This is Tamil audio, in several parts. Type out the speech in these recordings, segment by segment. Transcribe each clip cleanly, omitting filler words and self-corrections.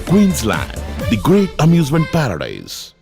Queensland, the great amusement paradise.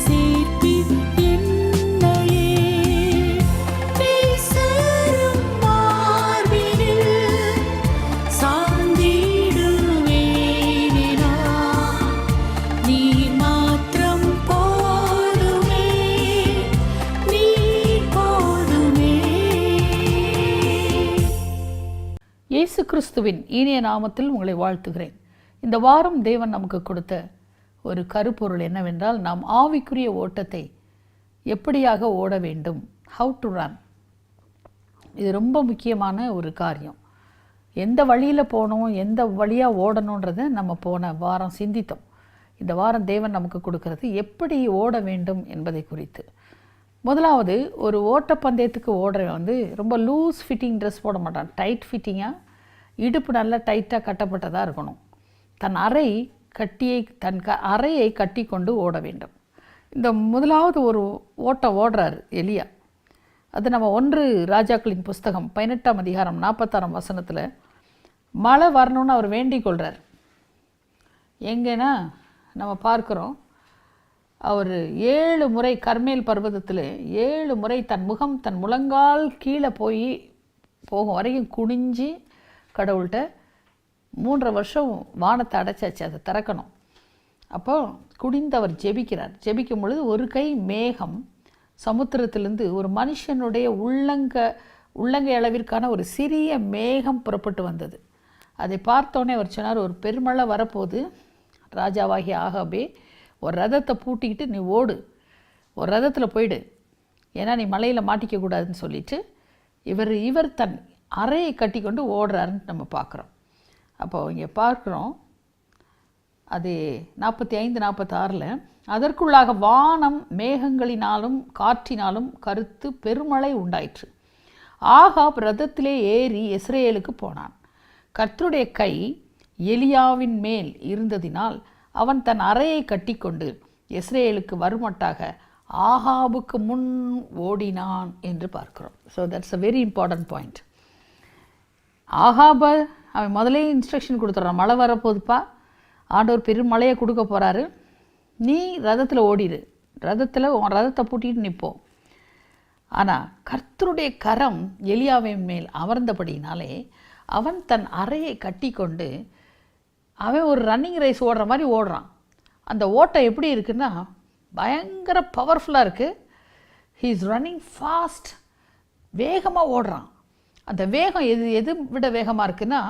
சேர்ப்பீர் என்னையே பேசரும் மார்பினில் சார்ந்திடுவேனா நீ மாத்திரம் போதுமே நீ போதுமே. இயேசு கிறிஸ்துவின் இனிய நாமத்தில் உங்களை வாழ்த்துகிறேன். இந்த வாரம் தேவன் நமக்கு கொடுத்த ஒரு கருப்பொருள் என்னவென்றால், நாம் ஆவிக்குரிய ஓட்டத்தை எப்படியாக ஓட வேண்டும், ஹவு டு ரன். இது ரொம்ப முக்கியமான ஒரு காரியம். எந்த வழியில் போகணும், எந்த வழியாக ஓடணுன்றதை நம்ம போன வாரம் சிந்தித்தோம். இந்த வாரம் தேவன் நமக்கு கொடுக்கறது எப்படி ஓட வேண்டும் என்பதை குறித்து. முதலாவது, ஒரு ஓட்டப்பந்தயத்துக்கு ஓடுறவன் ரொம்ப லூஸ் ஃபிட்டிங் ட்ரெஸ் போட மாட்டான். டைட் ஃபிட்டிங்காக, இடுப்பு நல்லா டைட்டாக கட்டப்பட்டதாக இருக்கணும். தன் அறையை கட்டி கொண்டு ஓட வேண்டும். இந்த முதலாவது ஒரு ஓட்டம் ஓடுறாரு எலியா. அது நம்ம 1 ராஜாக்களின் புஸ்தகம் 18ஆம் அதிகாரம் 46ஆம் வசனத்தில் மழை வரணும்னு அவர் வேண்டிக் கொள்கிறார். எங்கன்னா நம்ம பார்க்குறோம், அவர் 7 முறை கர்மேல் பர்வதத்தில் 7 முறை தன் முகம் தன் முழங்கால் கீழே போகும் வரைக்கும் குனிஞ்சு கடவுள்கிட்ட 3 வருஷம் வானத்தை அடைச்சாச்சு, அதை திறக்கணும். அப்போ குனிந்து அவர் ஜெபிக்கிறார். ஜெபிக்கும் பொழுது ஒரு கை மேகம் சமுத்திரத்திலிருந்து ஒரு மனுஷனுடைய உள்ளங்கை அளவிற்கான ஒரு சிறிய மேகம் புறப்பட்டு வந்தது. அதை பார்த்தோன்னே அவர் சொன்னார், ஒரு பெருமழை வரப்போது, ராஜாவாகிய ஆகாபே ஒரு ரதத்தை பூட்டிக்கிட்டு நீ ஓடு, ஒரு ரதத்தில் போயிடு, ஏன்னா நீ மலையில் மாட்டிக்க கூடாதுன்னு சொல்லிட்டு இவர் தன் அறையை கட்டி கொண்டு ஓடுறாருன்னு நம்ம பார்க்குறோம். அப்போ இங்கே பார்க்குறோம், அது 45-46 அதற்குள்ளாக வானம் மேகங்களினாலும் காற்றினாலும் கருத்து பெருமழை உண்டாயிற்று. ஆகாப் ரதத்திலே ஏறி இஸ்ரேலுக்கு போனான். கர்த்தருடைய கை எலியாவின் மேல் இருந்ததினால் அவன் தன் அறையை கட்டிக்கொண்டு இஸ்ரேலுக்கு வருமட்டாக ஆகாபுக்கு முன் ஓடினான் என்று பார்க்கிறோம். So that's a very important point. ஆகாபை அவன் முதலே இன்ஸ்ட்ரக்ஷன் கொடுத்துட்றான், மழை வரப்போகுதுப்பா, ஆண்டவர் பெரும் மழையை கொடுக்க போகிறாரு, நீ ரதத்தில் ஓடிடு, உன் ரதத்தை பூட்டிட்டு நிற்போம். ஆனால் கர்த்தருடைய கரம் எலியாவின் மேல் அமர்ந்தபடினாலே அவன் தன் அறையை கட்டி கொண்டு அவன் ஒரு ரன்னிங் ரேஸ் ஓடுற மாதிரி ஓடுறான். அந்த ஓட்டம் எப்படி இருக்குன்னா பயங்கர பவர்ஃபுல்லாக இருக்குது. ஹீ இஸ் ரன்னிங் ஃபாஸ்ட், வேகமாக ஓடுறான். அந்த வேகம் எது விட வேகமாக இருக்குன்னா,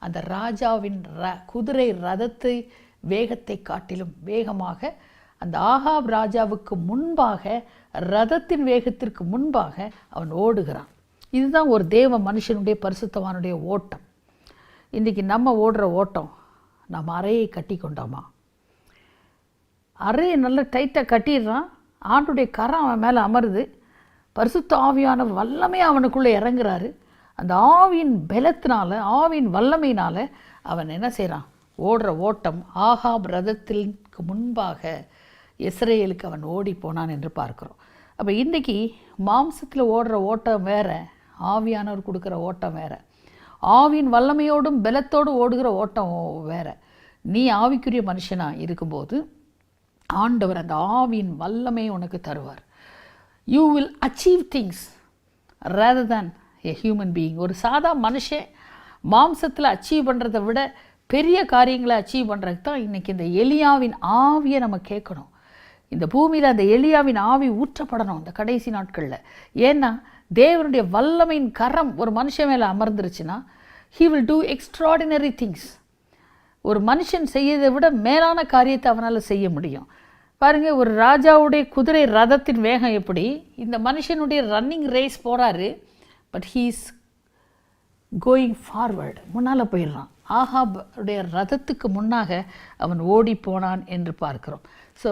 அந்த ராஜாவின் குதிரை ரதத்தை வேகத்தை காட்டிலும் வேகமாக அந்த ஆகாப் ராஜாவுக்கு முன்பாக, ரதத்தின் வேகத்திற்கு முன்பாக அவன் ஓடுகிறான். இதுதான் ஒரு தேவ மனுஷனுடைய பரிசுத்தவானுடைய ஓட்டம். இன்றைக்கி நம்ம ஓடுற ஓட்டம், நம்ம அறையை கட்டி கொண்டோமா? அறையை நல்லா டைட்டாக கட்டிடுறான், ஆண்டுடைய கரம் அவன் மேலே அமருது, பரிசுத்த ஆவியான வல்லமே அவனுக்குள்ளே இறங்குறாரு. அந்த ஆவியின் பலத்தினால, ஆவியின் வல்லமையினால் அவன் என்ன செய்கிறான்? ஓடுற ஓட்டம் ஆகாப் ரதத்திற்கு முன்பாக இஸ்ரேலுக்கு அவன் ஓடி போனான் என்று பார்க்குறோம். அப்போ இன்றைக்கி மாம்சத்தில் ஓடுற ஓட்டம் வேறு, ஆவியானவர் கொடுக்குற ஓட்டம் வேறு. ஆவியின் வல்லமையோடும் பலத்தோடு ஓடுகிற ஓட்டம் வேறு. நீ ஆவிக்குரிய மனுஷனாக இருக்கும்போது ஆண்டவர் அந்த ஆவியின் வல்லமை உனக்கு தருவார். You will achieve things rather than a human being. ஒரு சாதா மனுஷன் மாம்சத்தில் அச்சீவ் பண்ணுறதை விட பெரிய காரியங்களை அச்சீவ் பண்ணுறதுக்கு தான் இன்றைக்கி இந்த எலியாவின் ஆவியை நம்ம கேட்கணும். இந்த பூமியில் அந்த எலியாவின் ஆவி ஊற்றப்படணும் இந்த கடைசி நாட்களில். ஏன்னா தேவனுடைய வல்லமையின் கரம் ஒரு மனுஷன் மேலே அமர்ந்துருச்சுன்னா he will do extraordinary things. ஒரு மனுஷன் செய்யதை விட மேலான காரியத்தை அவனால் செய்ய முடியும். பாருங்கள், ஒரு ராஜாவுடைய குதிரை ரதத்தின் வேகம் எப்படி, இந்த மனுஷனுடைய ரன்னிங் ரேஸ் போகிறாரு, பட் ஹீஸ் கோயிங் ஃபார்வர்டு, முன்னால் போயிடுறான். ஆகாபுடைய ரதத்துக்கு முன்னாக அவன் ஓடி போனான் என்று பார்க்கிறோம். ஸோ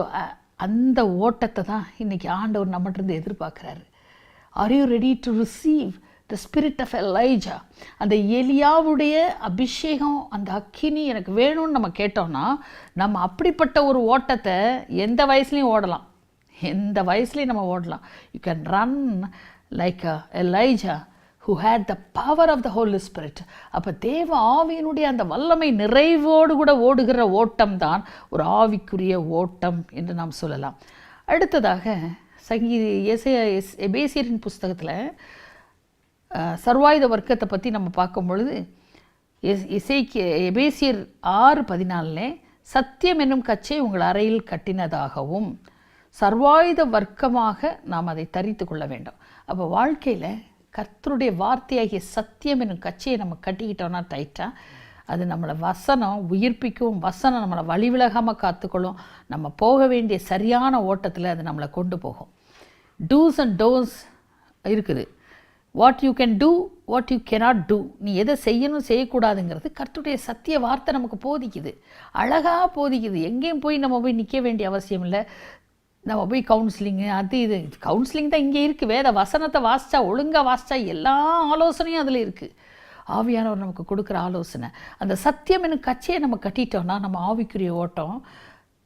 அந்த ஓட்டத்தை தான் இன்றைக்கி ஆண்டவர் நம்மகிட்ட எதிர்பார்க்குறாரு. Are you ready to receive the spirit of Elijah? அந்த எலியாவுடைய அபிஷேகம், அந்த அக்கினி எனக்கு வேணும்னு நம்ம கேட்டோம்னா, நம்ம அப்படிப்பட்ட ஒரு ஓட்டத்தை எந்த வயசுலையும் ஓடலாம், எந்த வயசுலையும் நம்ம ஓடலாம். You can run like Elijah who had the power of the Holy Spirit. அப்போ தேவ ஆவியினுடைய அந்த வல்லமை நிறைவோடு கூட ஓடுகிற ஓட்டம் தான் ஒரு ஆவிக்குரிய ஓட்டம் என்று நாம் சொல்லலாம். அடுத்ததாக எபேசியரின் புஸ்தகத்தில் சர்வாயுத வர்க்கத்தை பற்றி நம்ம பார்க்கும் பொழுது எபேசியர் 6:14 சத்தியம் என்னும் கச்சை உங்கள் அறையில் கட்டினதாகவும் சர்வாயுத வர்க்கமாக நாம் அதை தரித்து கொள்ள வேண்டும். அப்போ வாழ்க்கையில் கர்த்தருடைய வார்த்தையாகிய சத்தியம் என்னும் கச்சையை நம்ம கட்டிக்கிட்டோன்னா டைட்டாக, அது நம்மளை வசனம் உயிர்ப்பிக்கும், வசனம் நம்மளை வழிவிலகாமல் காத்துக்கொள்ளும், நம்ம போக வேண்டிய சரியான ஓட்டத்தில் அது நம்மளை கொண்டு போகும். டூஸ் அண்ட் டோன்ஸ் இருக்குது. What you can do, what you cannot two, நீ எதை செய்யணும் செய்யக்கூடாதுங்கிறது கர்த்தருடைய சத்திய வார்த்தை நமக்கு போதிக்குது, அழகாக போதிக்குது. எங்கேயும் போய் நம்ம போய் நிற்க வேண்டிய அவசியம் இல்லை. நம்ம போய் கவுன்சிலிங்கு அது இது, கவுன்சிலிங் தான் இங்கே இருக்குது. வேத வசனத்தை வாசித்தா, ஒழுங்காக வாசித்தா எல்லா ஆலோசனையும் அதில் இருக்குது. ஆவியானவர் நமக்கு கொடுக்குற ஆலோசனை. அந்த சத்தியம் என்னும் கச்சையை நம்ம கட்டிட்டோம்னா நம்ம ஆவிக்குரிய ஓட்டம்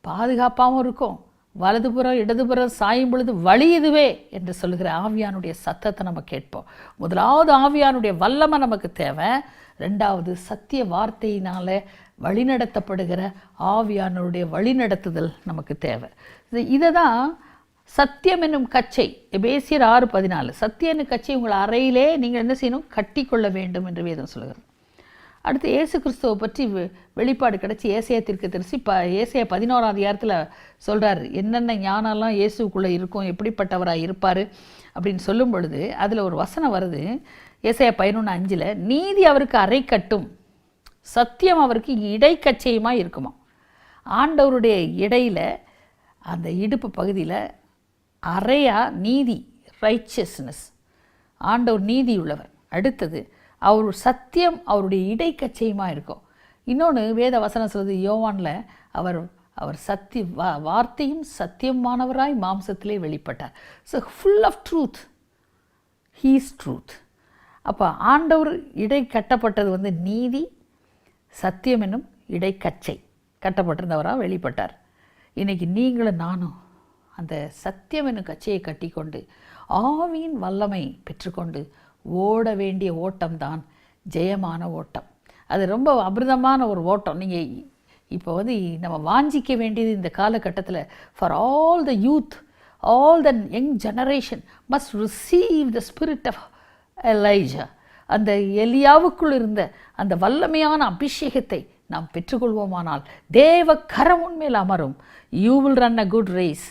பாதுகாப்பாகவும் இருக்கும். வலதுபுறம் இடதுபுறம் சாயும் பொழுது வழி இதுவே என்று சொல்லுகிற ஆவியானுடைய சத்தத்தை நம்ம கேட்போம். முதலாவது ஆவியானுடைய வல்லமை நமக்கு தேவை. ரெண்டாவது சத்திய வார்த்தையினால் வழிநடத்தப்படுகிற ஆவியானுடைய வழிநடத்துதல் நமக்கு தேவை. இதை தான் சத்தியம் என்னும் கச்சை, எபேசியர் 6:14 சத்தியம் என்னும் கச்சை உங்கள் அறையிலே நீங்கள் என்ன செய்யணும், கட்டி கொள்ள வேண்டும் என்று வேதம் சொல்கிறது. அடுத்து இயேசு கிறிஸ்துவை பற்றி வெளிப்பாடு கிடச்சி ஏசாயா தீர்க்கதரிசி ஏசாயா 11ஆம் அதிகாரத்தில் சொல்கிறார் என்னென்ன ஞானம்லாம் இயேசுக்குள்ளே இருக்கும், எப்படிப்பட்டவராக இருப்பார் அப்படின்னு சொல்லும் பொழுது அதில் ஒரு வசனம் வருது. ஏசாயா 11:5 நீதி அவருக்கு அறை கட்டும், சத்தியம் அவருக்கு இடைக்கச்சையுமாக இருக்குமா. ஆண்டவருடைய இடையில் அந்த இடுப்பு பகுதியில் அறையா நீதி, ரைச்சியஸ்னஸ், ஆண்டவர் நீதி உள்ளவர். அடுத்தது அவர் சத்தியம் அவருடைய இடைக்கச்சையுமாக இருக்கும். இன்னொன்று வேத வசனம் சொல்வது யோவானில் அவர் வார்த்தையும் சத்தியமானவராய் மாம்சத்திலே வெளிப்பட்டார். So full of truth, he's truth. அப்போ ஆண்டவர் இடை கட்டப்பட்டது நீதி சத்தியம் என்னும் இடைக்கச்சை கட்டப்பட்டிருந்தவராக வெளிப்பட்டார். இன்றைக்கி நீங்களும் நானும் அந்த சத்தியம் என்னும் கச்சையை கட்டி கொண்டு ஆவியின் வல்லமை பெற்றுக்கொண்டு ஓட வேண்டிய ஓட்டம்தான் ஜெயமான ஓட்டம். அது ரொம்ப அமிர்தமான ஒரு ஓட்டம். நீங்கள் இப்போ நம்ம வாஞ்சிக்க வேண்டியது இந்த காலகட்டத்தில் for all the youth, all the young generation must receive the spirit of Elijah. அந்த எலியாவுக்குள் இருந்த அந்த வல்லமையான அபிஷேகத்தை நாம் பெற்றுக்கொள்வோமானால் தேவ கரம் உன்மேல் அமரும். You will run a good race,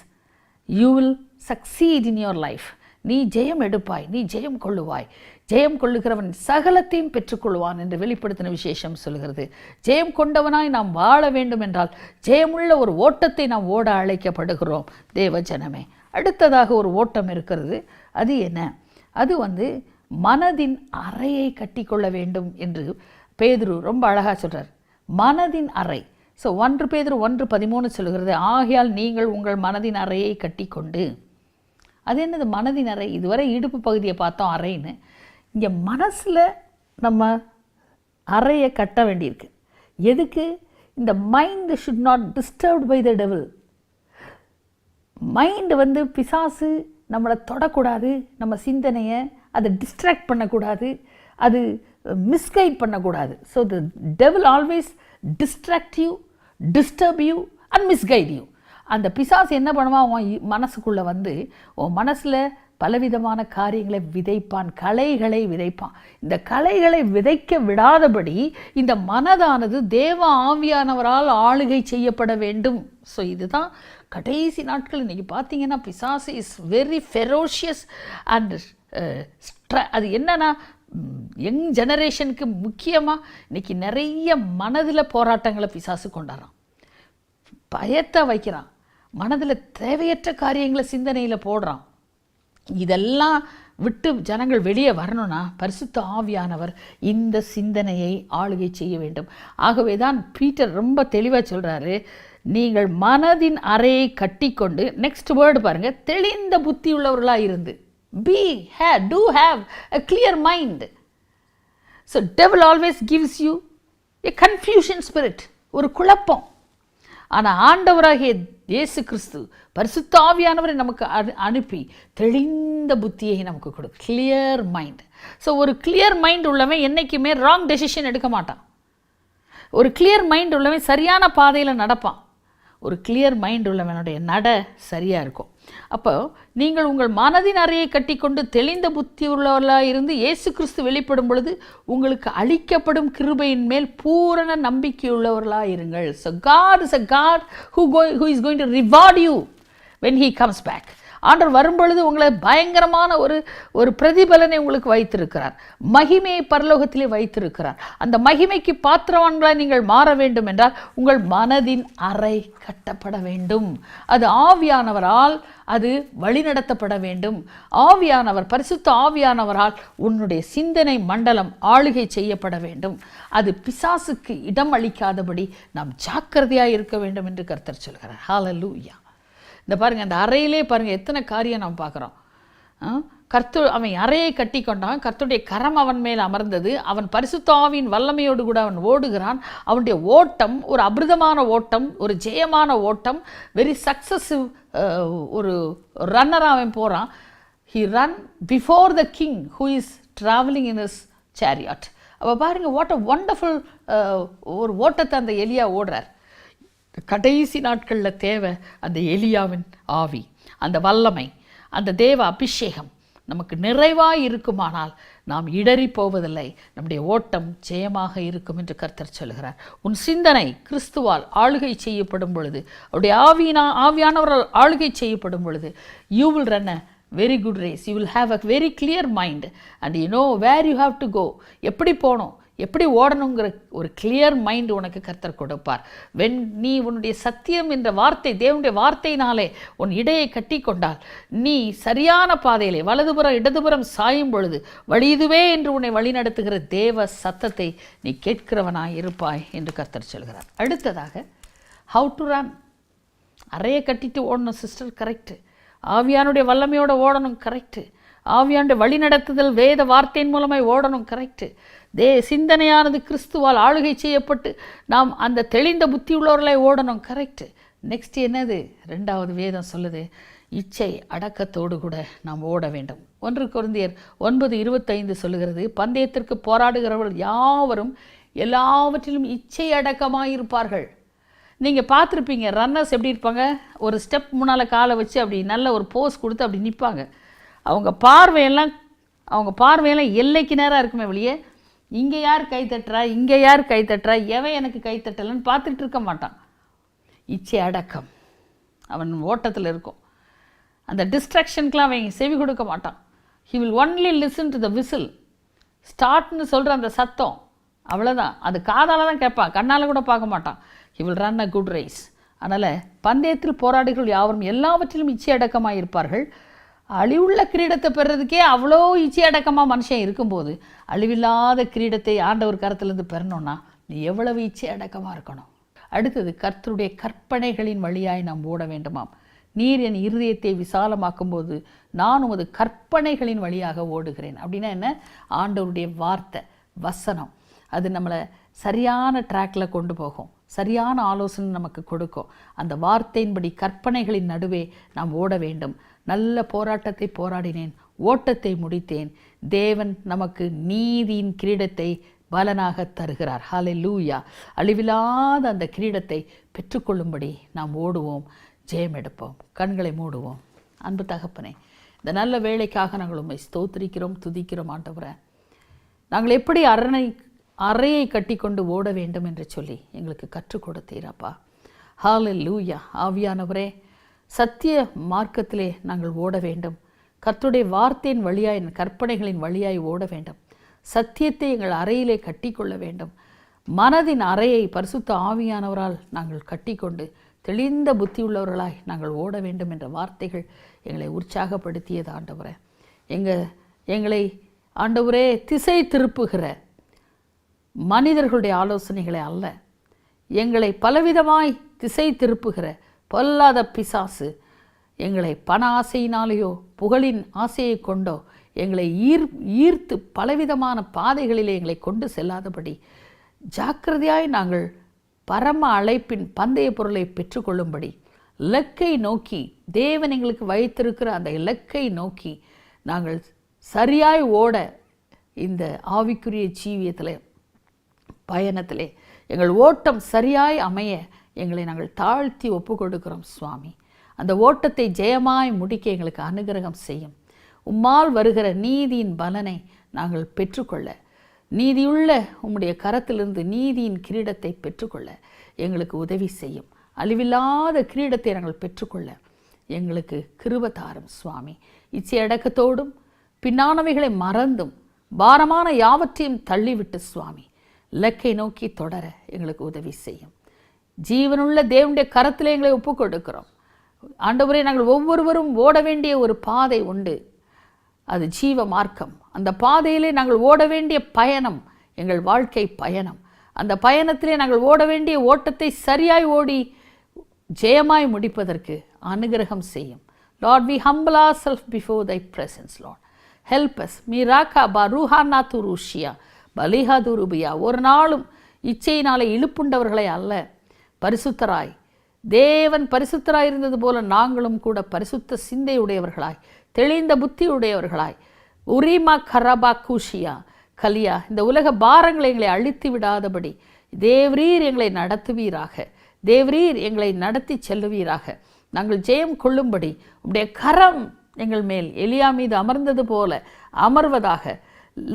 you will succeed in your life. நீ ஜெயம் எடுப்பாய், நீ ஜெயம் கொள்ளுவாய். ஜெயம் கொள்ளுகிறவன் சகலத்தையும் பெற்றுக்கொள்வான் என்று வெளிப்படுத்தின விசேஷம் சொல்கிறது. ஜெயம் கொண்டவனாய் நாம் வாழ வேண்டும் என்றால் ஜெயமுள்ள ஒரு ஓட்டத்தை நாம் ஓட அழைக்கப்படுகிறோம் தேவ ஜனமே. அடுத்ததாக ஒரு ஓட்டம் இருக்கிறது. அது என்ன? அது மனதின் அறையை கட்டிக்கொள்ள வேண்டும் என்று பேதுரு ரொம்ப அழகாக சொல்கிறார். மனதின் அறை. ஸோ 1 பேதுரு 1:13 சொல்கிறது, ஆகையால் நீங்கள் உங்கள் மனதின் அறையை கட்டிக்கொண்டு. அது என்னது மனதின் அறை? இதுவரை இடுப்பு பகுதியை பார்த்தோம் அறைன்னு. இங்கே மனசில் நம்ம அறையை கட்ட வேண்டியிருக்கு. எதுக்கு? இந்த mind should not disturbed by the devil. Mind பிசாசு நம்மளை தொடக்கூடாது, நம்ம சிந்தனையை அதை டிஸ்ட்ராக்ட் பண்ணக்கூடாது, அது மிஸ்கைட் பண்ணக்கூடாது. So the devil always distract you, disturb you and misguide you. அந்த பிசாசு என்ன பண்ணுவான், உன் மனசுக்குள்ளே உன் மனசில் பலவிதமான காரியங்களை விதைப்பான், களைகளை விதைப்பான். இந்த களைகளை விதைக்க விடாதபடி இந்த மனதானது தேவ ஆவியானவரால் ஆளுகை செய்யப்பட வேண்டும். ஸோ இதுதான் கடைசி நாட்கள். இன்றைக்கி பார்த்தீங்கன்னா பிசாசு இஸ் வெரி ஃபெரோஷியஸ் அண்ட் அது என்னன்னா யங் ஜெனரேஷனுக்கு முக்கியமாக இன்றைக்கி நிறைய மனதில் போராட்டங்களை பிசாசு கொண்டாடுறான், பயத்தை வைக்கிறான், மனதில் தேவையற்ற காரியங்களை சிந்தனையில் போடுறான். இதெல்லாம் விட்டு ஜனங்கள் வெளியே வரணும்னா பரிசுத்த ஆவியானவர் இந்த சிந்தனையை ஆளுகை செய்ய வேண்டும். ஆகவே தான் பீட்டர் ரொம்ப தெளிவாக சொல்கிறாரு, நீங்கள் மனதின் அறையை கட்டிக்கொண்டு, நெக்ஸ்ட் வேர்டு பாருங்கள், தெளிந்த புத்தி உள்ளவர்களாக இருந்து. do have a clear mind. So devil always gives you a confusion spirit, ஒரு குழப்பம். ஆனால் ஆண்டவராகிய இயேசு கிறிஸ்து பரிசுத்த ஆவியானவரை நமக்கு அனுப்பி தெளிந்த புத்தியை நமக்கு கொடுக்கும், கிளியர் மைண்ட். ஸோ ஒரு கிளியர் மைண்ட் உள்ளவன் என்றைக்குமே ராங் டெசிஷன் எடுக்க மாட்டான். ஒரு கிளியர் மைண்ட் உள்ளவன் சரியான பாதையில் நடப்பான். ஒரு கிளியர் மைண்ட் உள்ளவனுடைய நட சரியாக இருக்கும். அப்போ நீங்கள் உங்கள் மனதின் அறையை கட்டிக்கொண்டு தெளிந்த புத்தி உள்ளவர்களாக இருந்து இயேசு கிறிஸ்து வெளிப்படும் பொழுது உங்களுக்கு அளிக்கப்படும் கிருபையின் மேல் பூரண நம்பிக்கையுள்ளவர்களாக இருங்கள். So God is a God who is going to reward you when he comes back. ஆண்டவர் வரும்பொழுது உங்களை பயங்கரமான ஒரு பிரதிபலனை உங்களுக்கு வைத்திருக்கிறார். மகிமையை பரலோகத்திலே வைத்திருக்கிறார். அந்த மகிமைக்கு பாத்திரவான்களாய் நீங்கள் மாற வேண்டும் என்றால் உங்கள் மனதின் அறை கட்டப்பட வேண்டும். அது ஆவியானவரால் அது வழிநடத்தப்பட வேண்டும். ஆவியானவர், பரிசுத்த ஆவியானவரால் உன்னுடைய சிந்தனை மண்டலம் ஆளுகை செய்யப்பட வேண்டும். அது பிசாசுக்கு இடம் அளிக்காதபடி நாம் ஜாக்கிரதையாக இருக்க வேண்டும் என்று கர்த்தர் சொல்கிறார். ஹல்லேலூயா. இந்த பாருங்கள், அந்த அறையிலே பாருங்கள் எத்தனை காரியம் நாம் பார்க்குறோம். அவன் அறையை கட்டி கொண்டான், கர்த்தருடைய கரம் அவன் மேல் அமர்ந்தது, அவன் பரிசுத்த ஆவியின் வல்லமையோடு கூட அவன் ஓடுகிறான். அவனுடைய ஓட்டம் ஒரு அபிருதமான ஓட்டம், ஒரு ஜெயமான ஓட்டம், வெரி சக்ஸஸிவ் ஒரு ரன்னராக அவன் போகிறான். He run before the king who is travelling in his சேரியாட். அப்போ பாருங்கள், வாட் அ வண்டர்ஃபுல் ஒரு ஓட்டத்தை அந்த எலியா ஓடுறார். கடைசி நாட்களில் தேவை அந்த எலியாவின் ஆவி, அந்த வல்லமை, அந்த தேவ அபிஷேகம் நமக்கு நிறைவாக இருக்குமானால் நாம் இடறி போவதில்லை, நம்முடைய ஓட்டம் ஜெயமாக இருக்கும் என்று கர்த்தர் சொல்கிறார். உன் சிந்தனை கிறிஸ்துவால் ஆளுகை செய்யப்படும் பொழுது, அவருடைய ஆவியானவரால் ஆளுகை செய்யப்படும் பொழுது, you will run a very good race. You will have a very clear mind and you know where you have to go. எப்படி போகணும், எப்படி ஓடணுங்கிற ஒரு கிளியர் மைண்ட் உனக்கு கர்த்தர் கொடுப்பார். நீ உன்னுடைய சத்தியம் என்ற வார்த்தை, தேவனுடைய வார்த்தையினாலே உன் இடையை கட்டி கொண்டால் நீ சரியான பாதையிலே வலதுபுறம் இடதுபுறம் சாயும் பொழுது வழி இதுவே என்று உன்னை வழிநடத்துகிற தேவ சத்தத்தை நீ கேட்கிறவனாய் இருப்பாய் என்று கர்த்தர் சொல்கிறார். அடுத்ததாக ஹவு டு ரன். அறையை கட்டிட்டு ஓடணும் சிஸ்டர், கரெக்டு. ஆவியானுடைய வல்லமையோடு ஓடணும், கரெக்டு. ஆவியானுடைய வழிநடத்துதல் வேத வார்த்தையின் மூலமாய் ஓடணும், கரெக்டு. சிந்தனையானது கிறிஸ்துவால் ஆளுகை செய்யப்பட்டு நாம் அந்த தெளிந்த புத்தி உள்ளவர்களை ஓடணும், கரெக்டு. நெக்ஸ்ட் என்னது? ரெண்டாவது வேதம் சொல்லுது, இச்சை அடக்கத்தோடு கூட நாம் ஓட வேண்டும். 1 கொரிந்தியர் 9:25 சொல்லுகிறது, பந்தயத்திற்கு போராடுகிறவர்கள் யாவரும் எல்லாவற்றிலும் இச்சை அடக்கமாக இருப்பார்கள். நீங்கள் பார்த்துருப்பீங்க, ரன்னர்ஸ் எப்படி இருப்பாங்க, ஒரு ஸ்டெப் முன்னால் காலை வச்சு அப்படி நல்ல ஒரு போஸ் கொடுத்து அப்படி நிற்பாங்க. அவங்க பார்வையெல்லாம் எல்லைக்கு நேராக இருக்குமே வெளியே, இங்கே யார் கை தட்டுறா, இங்கே யார் கை தட்டுறா, எவன் எனக்கு கை தட்டலைன்னு பார்த்துட்டு இருக்க மாட்டான். இச்சை அடக்கம் அவன் ஓட்டத்தில் இருக்கும். அந்த டிஸ்ட்ராக்ஷனுக்கெலாம் அவன் செவி கொடுக்க மாட்டான். He will only listen to the whistle. ஸ்டார்ட்னு சொல்கிற அந்த சத்தம், அவ்வளோதான். அது காதால் தான் கேட்பான், கண்ணால் கூட பார்க்க மாட்டான். He will run a good race. அதனால் பந்தயத்தில் போராடுகள் யாவரும் எல்லாவற்றிலும் இச்சை அடக்கமாக இருப்பார்கள். அழிவுள்ள கிரீடத்தை பெறுறதுக்கே அவ்வளோ இச்சை அடக்கமாக மனுஷன் இருக்கும்போது அழிவில்லாத கிரீடத்தை ஆண்டவர் கரத்திலிருந்து பெறணும்னா நீ எவ்வளவு இச்சை அடக்கமாக இருக்கணும். அடுத்தது, கர்த்தருடைய கற்பனைகளின் வழியாய் நாம் ஓட வேண்டுமாம். நீர் என் இருதயத்தை விசாலமாக்கும் போது நான் உமது கற்பனைகளின் வழியாக ஓடுகிறேன். அப்படின்னா என்ன? ஆண்டவருடைய வார்த்தை, வசனம், அது நம்மளை சரியான ட்ராக்கில் கொண்டு போகும், சரியான ஆலோசனை நமக்கு கொடுக்கும். அந்த வார்த்தையின்படி கற்பனைகளின் நடுவே நாம் ஓட வேண்டும். நல்ல போராட்டத்தை போராடினேன், ஓட்டத்தை முடித்தேன். தேவன் நமக்கு நீதியின் கிரீடத்தை பலனாக தருகிறார். ஹல்லேலூயா. அழிவில்லாத அந்த கிரீடத்தை பெற்றுக்கொள்ளும்படி நாம் ஓடுவோம், ஜெயம் எடுப்போம். கண்களை மூடுவோம். அன்பு தகப்பனே, இந்த நல்ல வேலைக்காக நாங்கள் உம்மை ஸ்தோத்திரிக்கிறோம், துதிக்கிறோம். ஆண்டவரே, நாங்கள் எப்படி அறையை கட்டி கொண்டு ஓட வேண்டும் என்று சொல்லி எங்களுக்கு கற்றுக் கொடுத்தீரப்பா. ஹல்லேலூயா. ஆவியானவரே, சத்திய மார்க்கத்திலே நாங்கள் ஓட வேண்டும். கர்த்தருடைய வார்த்தையின் வழியாய், கற்பனைகளின் வழியாய் ஓட வேண்டும். சத்தியத்தை எங்கள் அறையிலே கட்டிக்கொள்ள வேண்டும். மனதின் அறையை பரிசுத்த ஆவியானவரால் நாங்கள் கட்டிக்கொண்டு தெளிந்த புத்தி உள்ளவர்களாய் நாங்கள் ஓட வேண்டும் என்ற வார்த்தைகள் எங்களை உற்சாகப்படுத்தியது. ஆண்டவரே, எங்களை ஆண்டவரே திசை திருப்புகிற மனிதர்களுடைய ஆலோசனைகளை அல்ல, எங்களை பலவிதமாய் திசை திருப்புகிற பொல்லாத பிசாசு எங்களை பண ஆசையினாலேயோ புகழின் ஆசையை கொண்டோ எங்களை ஈர்த்து பலவிதமான பாதைகளிலே எங்களை கொண்டு செல்லாதபடி ஜாக்கிரதையாய் நாங்கள் பரம அழைப்பின் பந்தய பொருளை பெற்றுக்கொள்ளும்படி இலக்கை நோக்கி, தேவன் எங்களுக்கு வைத்திருக்கிற அந்த இலக்கை நோக்கி நாங்கள் சரியாய் ஓட இந்த ஆவிக்குரிய ஜீவியத்தில் பயணத்திலே எங்கள் ஓட்டம் சரியாய் அமைய எங்களை நாங்கள் தாழ்த்தி ஒப்பு கொடுக்கிறோம் சுவாமி. அந்த ஓட்டத்தை ஜெயமாய் முடிக்க எங்களுக்கு அனுகிரகம் செய்யும். உம்மால் வருகிற நீதியின் பலனை நாங்கள் பெற்றுக்கொள்ள, நீதியுள்ள உம்முடைய கரத்திலிருந்து நீதியின் கிரீடத்தை பெற்றுக்கொள்ள எங்களுக்கு உதவி செய்யும். அழிவில்லாத கிரீடத்தை நாங்கள் பெற்றுக்கொள்ள எங்களுக்கு கிருபை தாரும் சுவாமி. இச்சை அடக்கத்தோடும் பின்னானவைகளை மறந்தும் பாரமான யாவற்றையும் தள்ளிவிட்டு சுவாமி இலக்கை நோக்கி தொடர எங்களுக்கு உதவி செய்யும். ஜீவனுள்ள தேவனுடைய கரத்தில் எங்களை ஒப்புக் கொடுக்கிறோம். ஆண்டவரே, நாங்கள் ஒவ்வொருவரும் ஓட வேண்டிய ஒரு பாதை உண்டு. அது ஜீவ மார்க்கம். அந்த பாதையிலே நாங்கள் ஓட வேண்டிய பயணம் எங்கள் வாழ்க்கை பயணம். அந்த பயணத்திலே நாங்கள் ஓட வேண்டிய ஓட்டத்தை சரியாய் ஓடி ஜெயமாய் முடிப்பதற்கு அனுகிரகம் செய்யும். Lord, we humble ourselves before thy presence, Lord. Help us. Miraka baruhana turushia baliha durubia. ஒரு நாளும் இச்சையினாலே இழுப்புண்டவர்களை அல்ல, பரிசுத்தராய், தேவன் பரிசுத்தராய் இருந்தது போல நாங்களும் கூட பரிசுத்த சிந்தையுடையவர்களாய், தெளிந்த புத்தியுடையவர்களாய், உரிமா கரபா கூஷியா கலியா, இந்த உலக பாரங்களை எங்களை அழித்து விடாதபடி தேவரீர் எங்களை நடத்துவீராக, தேவரீர் எங்களை நடத்தி செல்லுவீராக. நாங்கள் ஜெயம் கொள்ளும்படி உம்முடைய கரம் எங்கள் மேல் எலியா மீது அமர்ந்தது போல அமர்வதாக.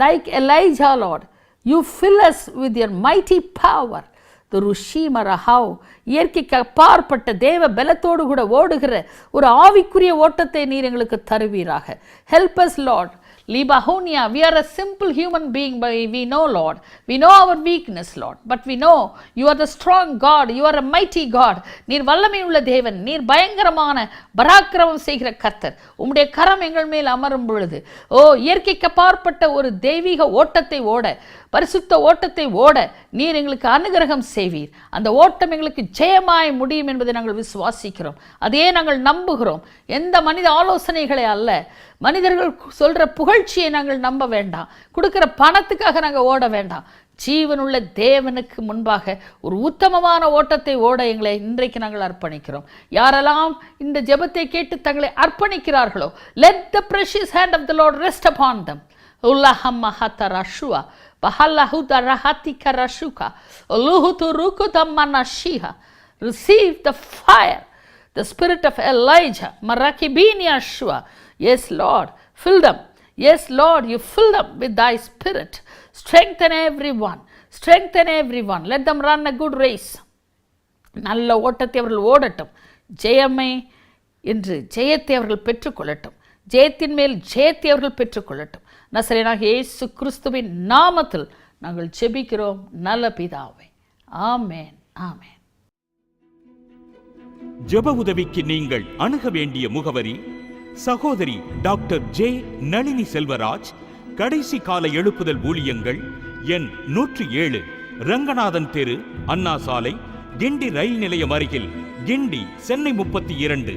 Like Elijah, lord, you fill us with your mighty power. துருஷீமரஹாவ், இயற்கைக்கு அப்பாற்பட்ட தேவ பலத்தோடு கூட ஓடுகிற ஒரு ஆவிக்குரிய ஓட்டத்தை நீர் எங்களுக்கு தருவீராக. Help us Lord. Libahunia, we are a simple human being, but we know, Lord, we know our weakness, Lord, but we know you are the strong God, you are a mighty God. நீர் வல்லமை உள்ள தேவன், நீர் பயங்கரமான பராக்கிரமம் செய்கிற கர்த்தர். உம்முடைய கரம் எங்கள் மேல் அமரும் பொழுது, இயற்கைக்கு அப்பாற்பட்ட ஒரு தெய்வீக ஓட்டத்தை ஓட, பரிசுத்த ஓட்டத்தை ஓட நீர் எங்களுக்கு அனுகிரகம் செய்வீர். அந்த ஓட்டம் எங்களுக்கு ஜெயமாய் முடியும் என்பதை நாங்கள் விசுவாசிக்கிறோம். அதையே நாங்கள் நம்புகிறோம். எந்த மனித ஆலோசனைகளை அல்ல, மனிதர்கள் சொல்கிற புகழ்ச்சியை நாங்கள் நம்ப வேண்டாம். கொடுக்குற பணத்துக்காக நாங்கள் ஓட வேண்டாம். ஜீவனுள்ள தேவனுக்கு முன்பாக ஒரு உத்தமமான ஓட்டத்தை ஓட எங்களை இன்றைக்கு நாங்கள் அர்ப்பணிக்கிறோம். யாரெல்லாம் இந்த ஜெபத்தை கேட்டு தங்களை அர்ப்பணிக்கிறார்களோ, let the precious hand of the Lord rest upon them. Ullahama hatarashua bahallahuda rahatika rashuka uluhutu rukudamanashiha. Receive the fire, the spirit of Elijah, marakibini ashua. Yes, Lord, fill them. Yes, Lord, you fill them with thy spirit. Strengthen everyone. Strengthen everyone. Let them run a good race. நல்ல ஓட்டத்தை அவர்கள் ஓடட்டும். ஜெயமே என்று ஜெயத்தை அவர்கள் பெற்றுக்கொள்ளட்டும். ஜெயத்தின் மேல் ஜெயத்தை அவர்கள் பெற்றுக்கொள்ளட்டும். நசரேயனாகிய இயேசு கிறிஸ்துவின் நாமத்தில் நாங்கள் ஜெபிக்கிறோம் நல்ல பிதாவே. ஆமென், ஆமென். ஜெப உதவிக்கு நீங்கள் அணுக வேண்டிய முகவரி: சகோதரி டாக்டர் ஜே நளினி செல்வராஜ், கடைசி கால எழுப்புதல் ஊழியங்கள், எண் 107, ரங்கநாதன் தெரு, அண்ணா சாலை, கிண்டி ரயில் நிலையம் அருகில், கிண்டி, சென்னை 32.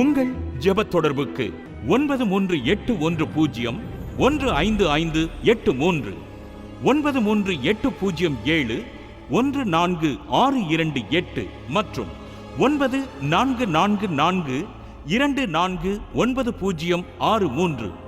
உங்கள் ஜெப தொடர்புக்கு 9381015583, 9380714628 மற்றும் 9444249063.